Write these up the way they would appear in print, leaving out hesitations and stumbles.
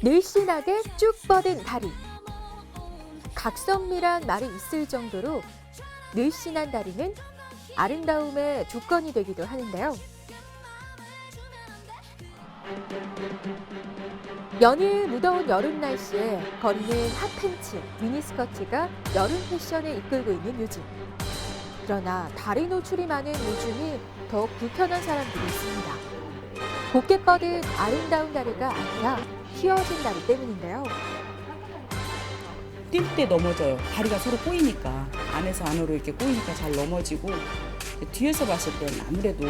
늘씬하게 쭉 뻗은 다리. 각선미란 말이 있을 정도로 늘씬한 다리는 아름다움의 조건이 되기도 하는데요. 연일 무더운 여름 날씨에 거리는 핫팬츠, 미니스커트가 여름 패션을 이끌고 있는 요즘. 그러나 다리 노출이 많은 요즘이 더 불편한 사람들이 있습니다. 곱게 뻗은 아름다운 다리가 아니라 휘어진 다리 때문인데요. 뛸 때 넘어져요. 다리가 서로 꼬이니까. 안에서 안으로 이렇게 꼬이니까 잘 넘어지고, 뒤에서 봤을 때는 아무래도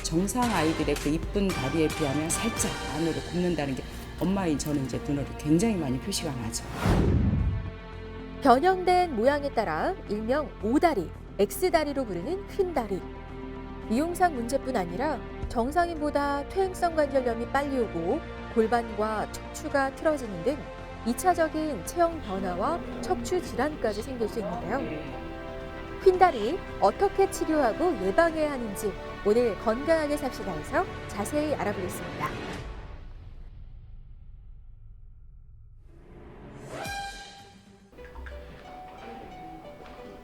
정상 아이들의 그 이쁜 다리에 비하면 살짝 안으로 굽는다는 게 엄마인 저는 이제 눈으로 굉장히 많이 표시가 나죠. 변형된 모양에 따라 일명 O다리, X다리로 부르는 휜다리. 미용상 문제뿐 아니라 정상인보다 퇴행성 관절염이 빨리 오고 골반과 척추가 틀어지는 등 2차적인 체형 변화와 척추 질환까지 생길 수 있는데요. 휜다리 어떻게 치료하고 예방해야 하는지 오늘 건강하게 삽시다에서 자세히 알아보겠습니다.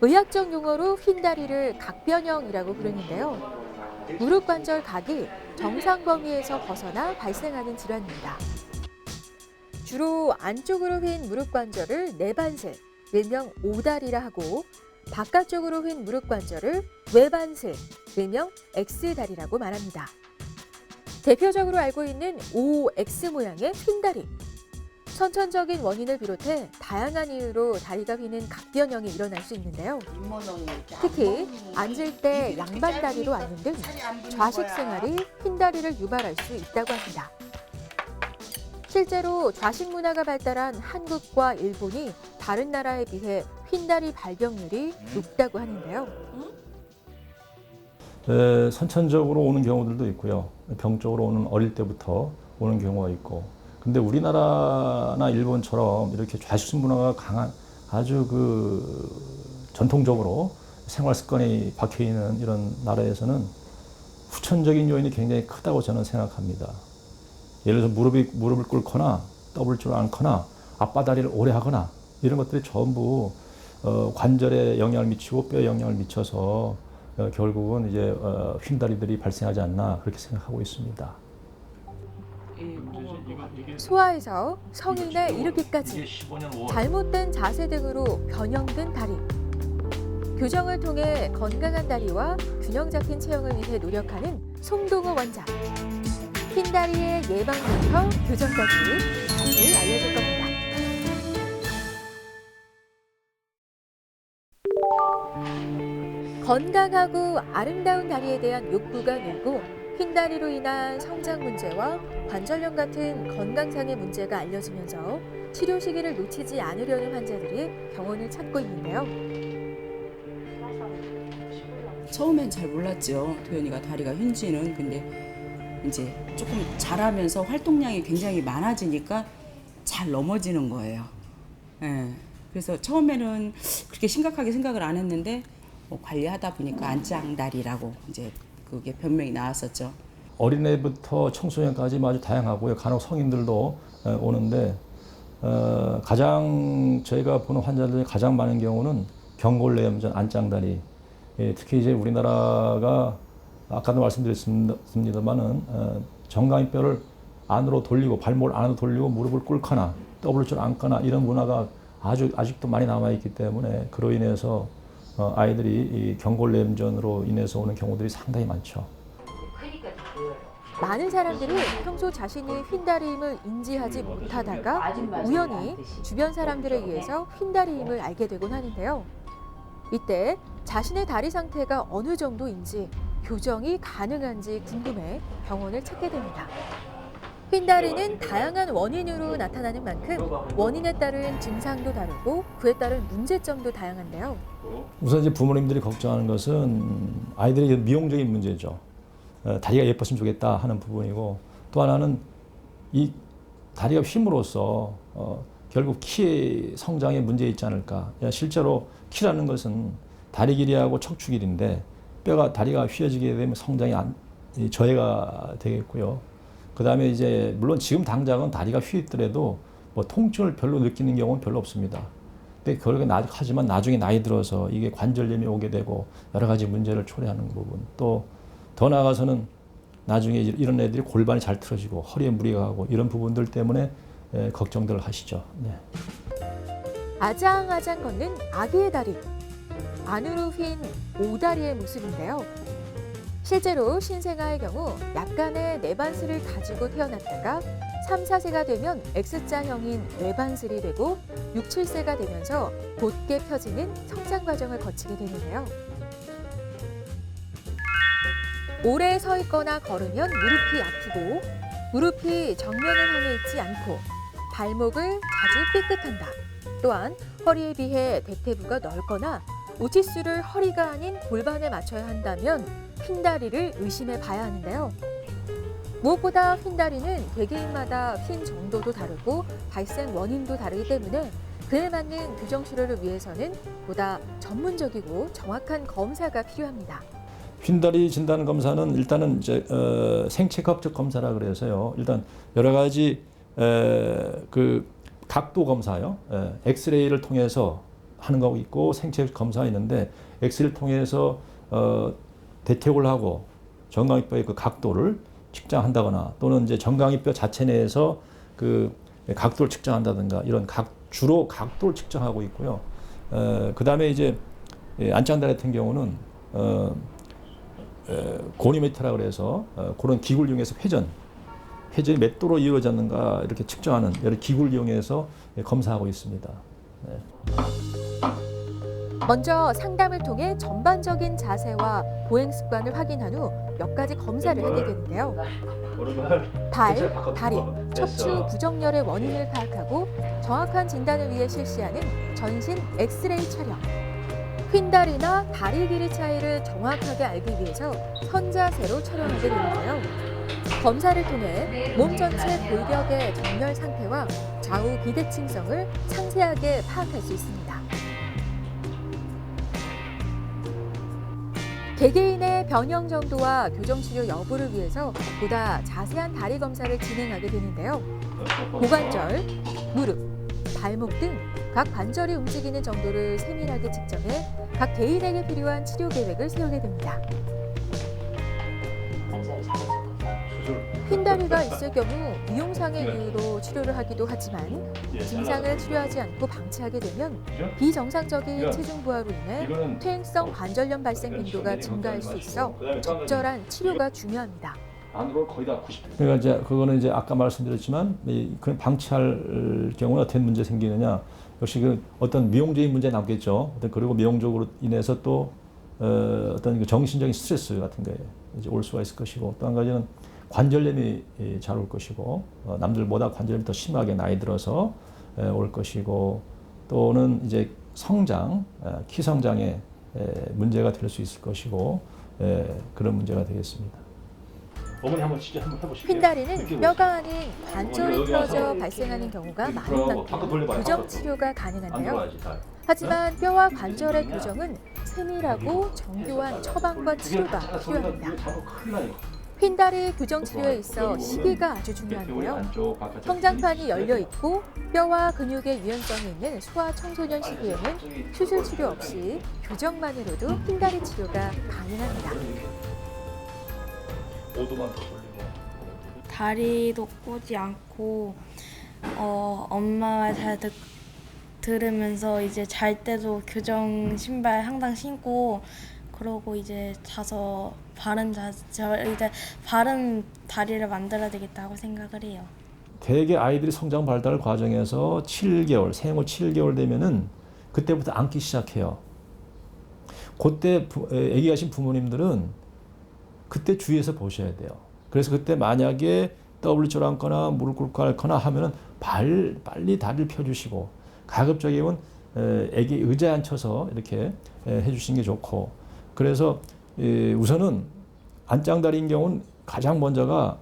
의학적 용어로 휜다리를 각변형이라고 부르는데요. 무릎 관절 각이 정상 범위에서 벗어나 발생하는 질환입니다. 주로 안쪽으로 휜 무릎 관절을 내반슬, 일명 오다리라 하고 바깥쪽으로 휜 무릎 관절을 외반슬, 일명 X다리라고 말합니다. 대표적으로 알고 있는 OX 모양의 휜다리. 선천적인 원인을 비롯해 다양한 이유로 다리가 휘는 각변형이 일어날 수 있는데요. 특히 앉을 때 양반 다리로 앉는 등 좌식 생활이 휜다리를 유발할 수 있다고 합니다. 실제로 좌식 문화가 발달한 한국과 일본이 다른 나라에 비해 휜다리 발병률이 높다고 하는데요. 선천적으로 오는 경우들도 있고요. 병적으로 오는 어릴 때부터 오는 경우가 있고. 근데 우리나라나 일본처럼 이렇게 좌식 문화가 강한 아주 전통적으로 생활 습관이 박혀 있는 이런 나라에서는 후천적인 요인이 굉장히 크다고 저는 생각합니다. 예를 들어서 무릎을 꿇거나 떠볼 줄 않거나 앞바다리를 오래 하거나 이런 것들이 전부 관절에 영향을 미치고 뼈에 영향을 미쳐서 결국은 이제 휜다리들이 발생하지 않나 그렇게 생각하고 있습니다. 소아에서 성인에 이르기까지 잘못된 자세 등으로 변형된 다리. 교정을 통해 건강한 다리와 균형 잡힌 체형을 위해 노력하는 송동호 원장. 휜다리의 예방부터 교정까지 자세히 알려줄 겁니다. 건강하고 아름다운 다리에 대한 욕구가 늘고 휜다리로 인한 성장 문제와 관절염 같은 건강상의 문제가 알려지면서 치료 시기를 놓치지 않으려는 환자들이 병원을 찾고 있는데요. 처음엔 잘 몰랐죠. 도연이가 다리가 휜지는. 근데 이제 조금 자라면서 활동량이 굉장히 많아지니까 잘 넘어지는 거예요. 예. 그래서 처음에는 그렇게 심각하게 생각을 안 했는데 관리하다 보니까 안짱다리라고 이제 그게 변명이 나왔었죠. 어린애부터 청소년까지 아주 다양하고요. 간혹 성인들도 오는데 가장 저희가 보는 환자들 가장 많은 경우는 경골내염전, 안짱다리. 특히 이제 우리나라가 아까도 말씀드렸습니다만은 정강이 뼈를 안으로 돌리고 발목을 안으로 돌리고 무릎을 꿇거나 떠볼 줄 않거나 이런 문화가 아직도 많이 남아 있기 때문에 그로 인해서 아이들이 이 경골내염전으로 인해서 오는 경우들이 상당히 많죠. 많은 사람들이 평소 자신이 휜다리임을 인지하지 못하다가 우연히 주변 사람들에 의해서 휜다리임을 알게 되곤 하는데요. 이때 자신의 다리 상태가 어느 정도인지 교정이 가능한지 궁금해 병원을 찾게 됩니다. 휜다리는 다양한 원인으로 나타나는 만큼 원인에 따른 증상도 다르고 그에 따른 문제점도 다양한데요. 우선 이제 부모님들이 걱정하는 것은 아이들의 미용적인 문제죠. 다리가 예뻤으면 좋겠다 하는 부분이고 또 하나는 이 다리가 휜으로써 결국 키 성장에 문제 있지 않을까. 실제로 키라는 것은 다리 길이하고 척추 길이인데 다리가 휘어지게 되면 성장이 저해가 되겠고요. 그다음에 이제 물론 지금 당장은 다리가 휘있더라도 뭐 통증을 별로 느끼는 경우는 별로 없습니다. 근데 하지만 나중에 나이 들어서 이게 관절염이 오게 되고 여러 가지 문제를 초래하는 부분, 또 더 나아가서는 나중에 이런 애들이 골반이 잘 틀어지고 허리에 무리가 가고 이런 부분들 때문에 걱정들 하시죠. 네. 아장아장 걷는 아기의 다리. 안으로 휜 오다리의 모습인데요. 실제로 신생아의 경우 약간의 내반슬을 가지고 태어났다가 3, 4세가 되면 X자형인 외반슬이 되고 6, 7세가 되면서 곧게 펴지는 성장 과정을 거치게 되는데요. 오래 서 있거나 걸으면 무릎이 아프고 무릎이 정면을 향해 있지 않고 발목을 자주 삐끗한다. 또한 허리에 비해 대퇴부가 넓거나 오치수를 허리가 아닌 골반에 맞춰야 한다면 휜다리를 의심해 봐야 하는데요. 무엇보다 휜다리는 개개인마다 휜 정도도 다르고 발생 원인도 다르기 때문에 그에 맞는 교정 치료를 위해서는 보다 전문적이고 정확한 검사가 필요합니다. 휜다리 진단 검사는 일단은 이제 생체과학적 검사라 그래서요. 일단 여러 가지 그 각도 검사요. 엑스레이를 통해서 하는 거 있고 생체 검사가 있는데 엑스레이를 통해서 대퇴골 하고 정강이뼈의 그 각도를 측정한다거나 또는 이제 정강이뼈 자체 내에서 그 각도를 측정한다든가 이런 주로 각도를 측정하고 있고요. 그다음에 이제 안짱다리 같은 경우는 고니메트라 그래서 그런 기구를 이용해서 회전이 몇 도로 이루어졌는가 이렇게 측정하는 여러 기구를 이용해서 검사하고 있습니다. 네. 먼저 상담을 통해 전반적인 자세와 보행 습관을 확인한 후 몇 가지 검사를 하게 되는데요. 발, 다리, 척추 부정렬의 원인을 파악하고 정확한 진단을 위해 실시하는 전신 엑스레이 촬영. 휜다리나 다리 길이 차이를 정확하게 알기 위해서 선자세로 촬영하게 되는데요. 검사를 통해 몸 전체 골격의 정렬 상태와 좌우 비대칭성을 상세하게 파악할 수 있습니다. 개개인의 변형 정도와 교정 치료 여부를 위해서 보다 자세한 다리 검사를 진행하게 되는데요. 고관절, 무릎, 발목 등 각 관절이 움직이는 정도를 세밀하게 측정해 각 개인에게 필요한 치료 계획을 세우게 됩니다. 휜다리가 있을 경우 미용상의 이유로 치료를 하기도 하지만 증상을 치료하지 않고 방치하게 되면 비정상적인 체중 부하로 인해 퇴행성 관절염 발생 빈도가 증가할 수 있어 적절한 치료가 중요합니다. 안으로 거의 다 90. 그러니까 이제 그거는 이제 아까 말씀드렸지만 그 방치할 경우는 어떤 문제 생기느냐. 역시 그 어떤 미용적인 문제 남겠죠. 그리고 미용적으로 인해서 또 어떤 그 정신적인 스트레스 같은 게 이제 올 수가 있을 것이고 또 한 가지는 관절염이 잘 올 것이고 남들보다 관절염이 더 심하게 나이 들어서 올 것이고 또는 이제 성장, 키 성장에 문제가 될 수 있을 것이고 그런 문제가 되겠습니다. 어머니 한번 진짜 한번 해보시죠. 휜다리는 뼈가 아닌 관절이 틀어져 발생하는 경우가 많은 만큼 교정 치료가 가능한데요. 하지만 뼈와 관절의 교정은 세밀하고 정교한 처방과 치료가 필요합니다. 휜다리 교정 치료에 있어 시기가 아주 중요한데요. 성장판이 열려 있고 뼈와 근육의 유연성이 있는 소아 청소년 시기에는 수술 치료 없이 교정만으로도 휜다리 치료가 가능합니다. 오도만 더 돌리고. 다리도 꼬지 않고 엄마 말 잘 들으면서 이제 잘 때도 교정 신발 항상 신고 그러고 이제 자서 이제 바른 다리를 만들어야 되겠다고 생각을 해요. 대개 아이들이 성장 발달 과정에서 7개월, 생후 7개월 되면은 그때부터 앉기 시작해요. 그때 아기 가신 부모님들은 그때 주의해서 보셔야 돼요. 그래서 그때 만약에 W자로 앉거나 무릎 꿇고 앉거나 하면은 빨리 다리를 펴주시고 가급적이면 아기 의자에 앉혀서 이렇게 해주시는 게 좋고 그래서 우선은 안짱다리인 경우는 가장 먼저가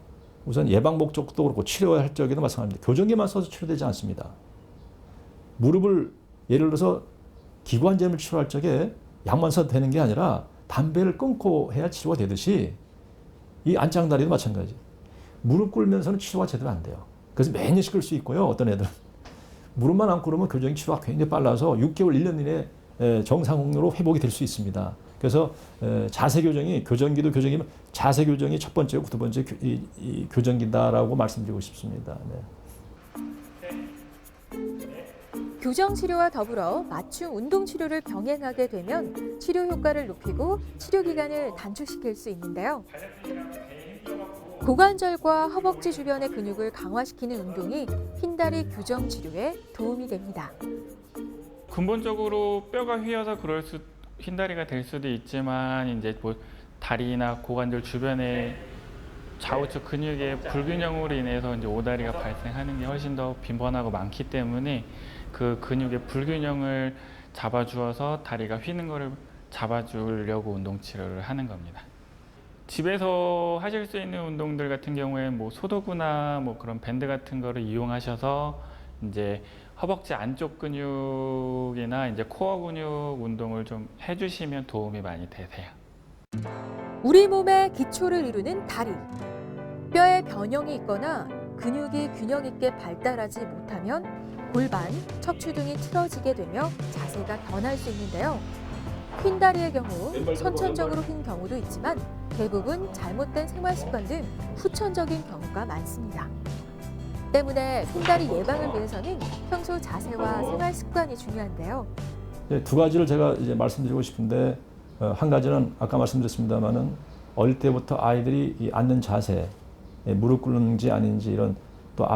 우선 예방 목적도 그렇고 치료할 적에도 마찬가지입니다. 교정기만 써서 치료되지 않습니다. 무릎을 예를 들어서 기관지염을 치료할 적에 약만 써도 되는 게 아니라 담배를 끊고 해야 치료가 되듯이 이 안짱다리도 마찬가지. 무릎 꿇으면서는 치료가 제대로 안 돼요. 그래서 매년씩 끌 수 있고요. 어떤 애들은 무릎만 안 꿇으면 교정 치료가 굉장히 빨라서 6개월, 1년 이내에 정상으로 회복이 될 수 있습니다. 그래서 자세 교정이 교정기도 교정이면 자세 교정이 첫 번째고 두 번째 이 교정기다라고 말씀드리고 싶습니다. 네. 교정 치료와 더불어 맞춤 운동 치료를 병행하게 되면 치료 효과를 높이고 치료 기간을 단축시킬 수 있는데요. 고관절과 허벅지 주변의 근육을 강화시키는 운동이 흰다리 교정 치료에 도움이 됩니다. 근본적으로 뼈가 휘어서 흰다리가 될 수도 있지만 이제 뭐 다리나 고관절 주변에 좌우측 근육의 불균형으로 인해서 이제 오다리가 발생하는 게 훨씬 더 빈번하고 많기 때문에 그 근육의 불균형을 잡아주어서 다리가 휘는 거를 잡아주려고 운동 치료를 하는 겁니다. 집에서 하실 수 있는 운동들 같은 경우에 뭐 소도구나 뭐 그런 밴드 같은 거를 이용하셔서 이제 허벅지 안쪽 근육이나 이제 코어 근육 운동을 좀 해주시면 도움이 많이 되세요. 우리 몸의 기초를 이루는 다리. 뼈에 변형이 있거나 근육이 균형 있게 발달하지 못하면 골반, 척추 등이 틀어지게 되며 자세가 변할 수 있는데요. 휜 다리의 경우 선천적으로 휜 경우도 있지만 대부분 잘못된 생활 습관 등 후천적인 경우가 많습니다. 때문에 휜 다리 예방을 위해서는 평소 자세와 생활 습관이 중요한데요. 두 가지를 제가 이제 말씀드리고 싶은데 한 가지는 아까 말씀드렸습니다만은 어릴 때부터 아이들이 이 앉는 자세, 무릎 꿇는지 아닌지 이런 또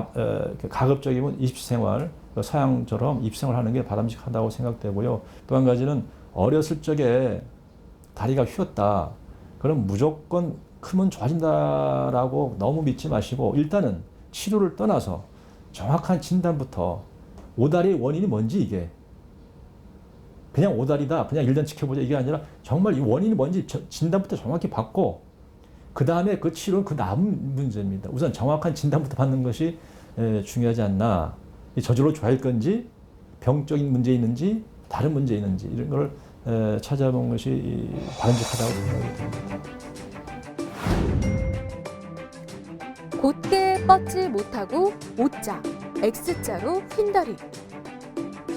가급적이면 입시생활, 서양처럼 입시생활하는 게 바람직하다고 생각되고요. 또 한 가지는 어렸을 적에 다리가 휘었다. 그럼 무조건 크면 좋아진다라고 너무 믿지 마시고 일단은 치료를 떠나서 정확한 진단부터 오다리의 원인이 뭔지 이게 그냥 오다리다 그냥 일단 지켜보자 이게 아니라 정말 이 원인이 뭔지 진단부터 정확히 받고 그 다음에 그 치료는 그 다음 문제입니다. 우선 정확한 진단부터 받는 것이 중요하지 않나. 저절로 좋아질 건지 병적인 문제 있는지 다른 문제 있는지 이런 걸 찾아보는 것이 바람직하다고 생각이 듭니다. 곧게 뻗지 못하고 O자, X자로 휜 다리.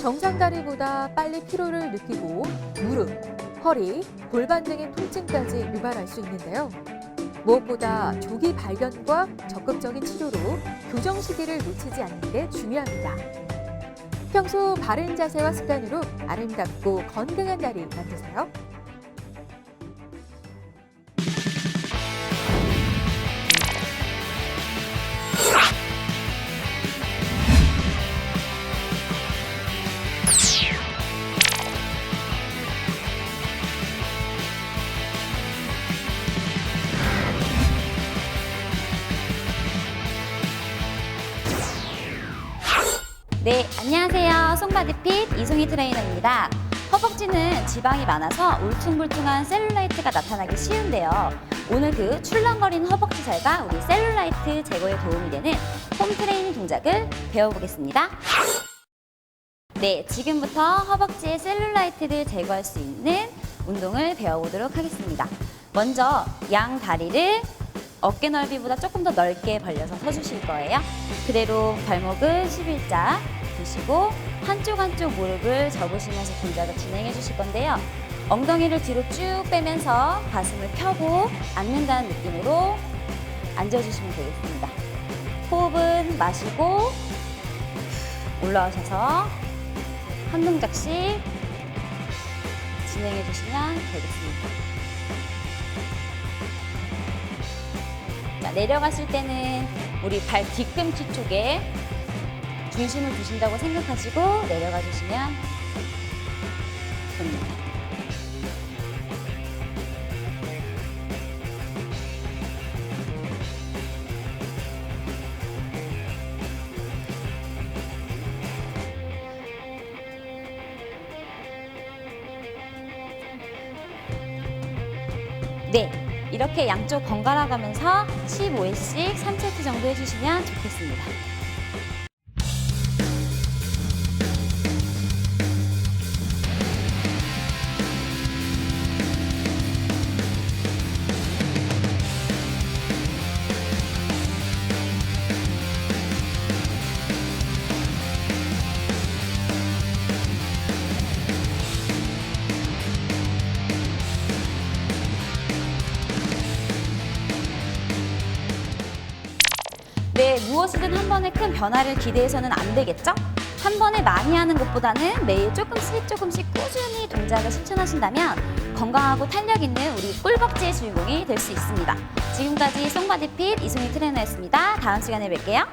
정상 다리보다 빨리 피로를 느끼고 무릎, 허리, 골반 등의 통증까지 유발할 수 있는데요. 무엇보다 조기 발견과 적극적인 치료로 교정 시기를 놓치지 않는 게 중요합니다. 평소 바른 자세와 습관으로 아름답고 건강한 다리 만드세요. 네, 안녕하세요. 송바디핏 이송희 트레이너입니다. 허벅지는 지방이 많아서 울퉁불퉁한 셀룰라이트가 나타나기 쉬운데요. 오늘 그 출렁거리는 허벅지 살과 우리 셀룰라이트 제거에 도움이 되는 홈 트레이닝 동작을 배워보겠습니다. 네, 지금부터 허벅지의 셀룰라이트를 제거할 수 있는 운동을 배워보도록 하겠습니다. 먼저 양 다리를 어깨 넓이보다 조금 더 넓게 벌려서 서주실 거예요. 그대로 발목을 11자 두시고 한쪽 무릎을 접으시면서 동작을 진행해 주실 건데요. 엉덩이를 뒤로 쭉 빼면서 가슴을 펴고 앉는다는 느낌으로 앉아주시면 되겠습니다. 호흡은 마시고 올라오셔서 한 동작씩 진행해 주시면 되겠습니다. 자, 내려가실 때는 우리 발 뒤꿈치 쪽에 중심을 두신다고 생각하시고 내려가 주시면 됩니다. 네, 이렇게 양쪽 번갈아 가면서 15회씩 3세트 정도 해주시면 좋겠습니다. 네, 무엇이든 한 번에 큰 변화를 기대해서는 안 되겠죠? 한 번에 많이 하는 것보다는 매일 조금씩 꾸준히 동작을 실천하신다면 건강하고 탄력 있는 우리 꿀벅지의 주인공이 될 수 있습니다. 지금까지 송바디핏 이송희 트레이너였습니다. 다음 시간에 뵐게요.